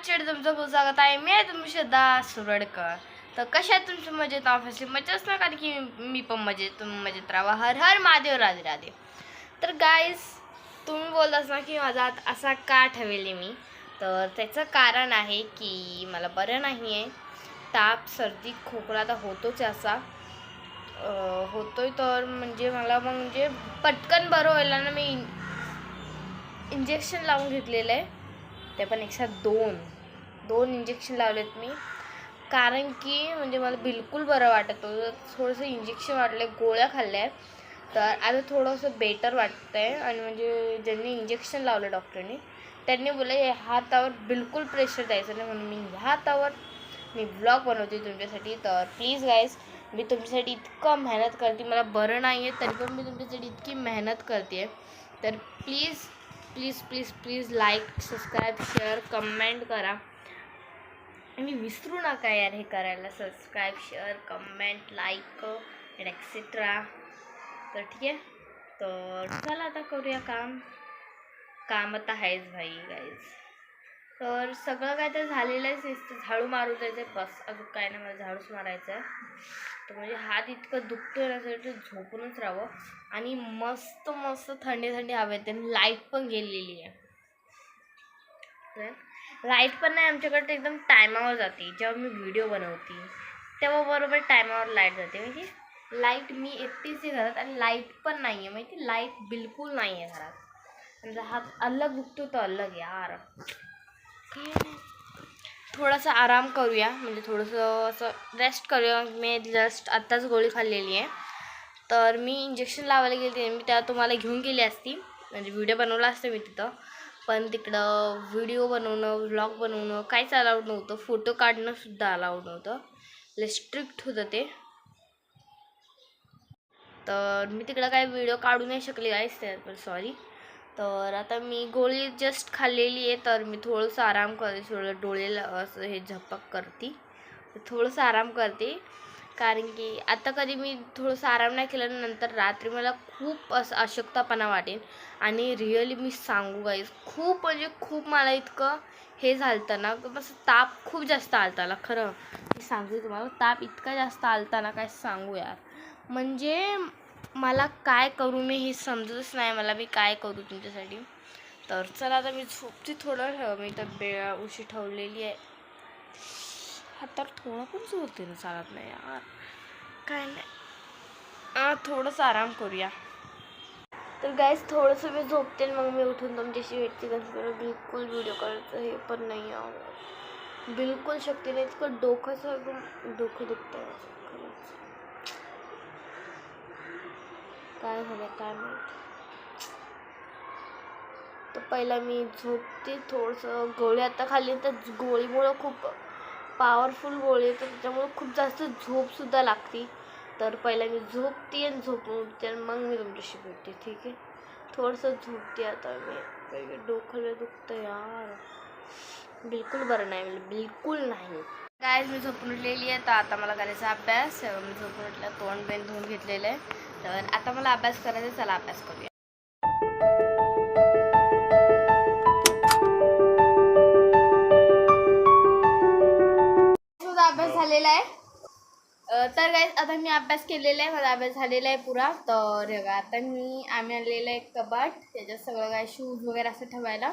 Channel तुमचं खूप स्वागत आहे. मी आहे तुमची श्रद्धा सुरडकर. तर कशा आहेत तुमची मजेत? ऑफिसली मजेत ना, कारण की मी पण मजेत, तुम्ही मजेत राहा. हर हर महादेव, राधे राधे. तर गाईज, तुम्ही बोलतास ना की माझा हात असा का ठेवले मी, तर त्याचं कारण आहे की मला बरं नाही आहे. ताप, सर्दी, खोकला तर होतोच असा होतोय. तर म्हणजे मला म्हणजे पटकन बरं व्हायला ना मी इंजेक्शन लावून घेतलेलं आहे. ते पण एकसाथ दोन इंजेक्शन लावलेत मी, कारण की म्हणजे मला बिलकुल बरं वाटत होतं. थोडंसं इंजेक्शन वाटले, गोळ्या खाल्ल्या, तर आता थोडंसं बेटर वाटतं आहे. आणि म्हणजे ज्यांनी इंजेक्शन लावलं डॉक्टरने, त्यांनी बोलले ह्या हातावर बिलकुल प्रेशर द्यायचं नाही, म्हणून मी ह्या हातावर मी ब्लॉग बनवते तुमच्यासाठी. तर प्लीज गाईज, मी तुमच्यासाठी इतकं मेहनत करते, मला बरं नाही आहे तरी पण मी तुमच्यासाठी इतकी मेहनत करते. तर please please please please like, subscribe, share, comment करा. आणि विसरू नका यार हे करायला, subscribe, share, comment, like and etcetera. तर ठीक आहे, तर चला आता करूया काम आता आहेच भाई गाईज. तर सगळं काय तर झालेलं आहे. नुसतं झाडू मारू द्यायचं आहे बस, अजून काय नाही, मला झाडूच मारायचं आहे. तर म्हणजे हात इतकं दुखतोय ना, तर झोपूनच राहावं. आणि मस्त मस्त थंडी थंडी हवेत, आणि लाईट पण गेलेली आहे. लाईट पण नाही आमच्याकडे, एकदम टायमावर जाते. जेव्हा मी व्हिडिओ बनवते तेव्हा बरोबर टायमावर लाईट जाते. म्हणजे लाईट मी एकटीच आहे घरात, आणि लाईट पण नाही आहे. माहिती, लाईट बिलकुल नाही आहे घरात. म्हणजे हात अलग दुखतो तर अलग यार. की थोडासा आराम करूया, म्हणजे थोडंसं असं रेस्ट करूया. मी जस्ट आत्ताच गोळी खाल्लेली आहे. तर मी इंजेक्शन लावायला गेले, मी त्या तुम्हाला घेऊन गेली असती, म्हणजे व्हिडिओ बनवला असतं मी तिथं. पण तिकडं व्हिडिओ बनवणं, व्लॉग बनवणं काहीच अलाउड नव्हतं. फोटो काढणंसुद्धा अलाउड नव्हतं. लय स्ट्रिक्ट होतं ते. तर मी तिकडं काही व्हिडिओ काढू नाही शकले गाईस, पण सॉरी. तर आता मी गोळी जस्ट खाल्लेली आहे, तर मी थोडंसं आराम करते. थोडं डोळेला असं हे झपक करते, थोडंसं आराम करते. कारण की आता कधी मी थोडंसं आराम नाही केलं, नंतर रात्री मला खूप असं अशक्तपणा वाटेल. आणि रिअली मी सांगू गाईस, खूप म्हणजे खूप मला इतकं हे झालं ना, बस ताप खूप जास्त आलता ना. खरं मी सांगते तुम्हाला, ताप इतका जास्त आलता ना, काय सांगू यार. म्हणजे मला काय करू मी हे समजतच नाही, मला मी काय करू तुमच्यासाठी. तर चला आता मी झोपते थोडं. मी तर उशी ठेवलेली आहे हातात, थोडं पण झोपते ना, चालत नाही यार. काय नाही, थोडंसं आराम करूया. तर गाईज थोडंसं मी झोपते, मग मी उठून तुमच्याशी भेटते. कारण बिलकुल व्हिडिओ करायचं हे पण नाही आहे, बिलकुल शक्ती नाही. इतकं डोकंचं एकदम डोकं दुखतं आहे खरंच. काय झालं काय माहिती. तर पहिला मी झोपते, थोडंसं गोळी आता खाल्ली, तर गोळीमुळं खूप पॉवरफुल गोळी आहे, तर त्याच्यामुळं खूप जास्त झोपसुद्धा लागते. तर पहिला मी झोपते आणि झोपून उठते, आणि मग मी तुमच्याशी भेटते, ठीक आहे. थोडंसं झोपते आता मी, डोकं दुखतं यार, बिलकुल बरं नाही, म्हणजे बिलकुल नाही. काय मी झोपून उठलेली आहे, तर आता मला करायचा अभ्यास. मी झोपून उठल्या, तोंड बेन धुवून घेतलेलं आहे, तर आता मला अभ्यास करायचा. चला अभ्यास करूया. अभ्यास झालेला आहे. तर गाईज आता मी अभ्यास केलेला आहे, माझा अभ्यास झालेला आहे पुरा. तर आता आम्ही आणलेलं आहे कबाट, त्याच्यात सगळं काय शूज वगैरे असं ठेवायला.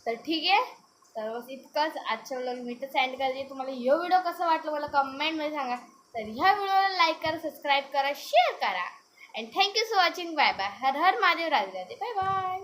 तर ठीक आहे, तर बस इतकंच आजच्या व्हिडिओला मी तर सेंड करते. तुम्हाला हा व्हिडिओ कसा वाटला मला कमेंटमध्ये सांगा. तर ह्या व्हिडिओला लाईक करा, सबस्क्राईब करा, शेअर करा. And thank you for watching. Bye bye. Har Har Mahadev, Radhe Radhe. Bye bye.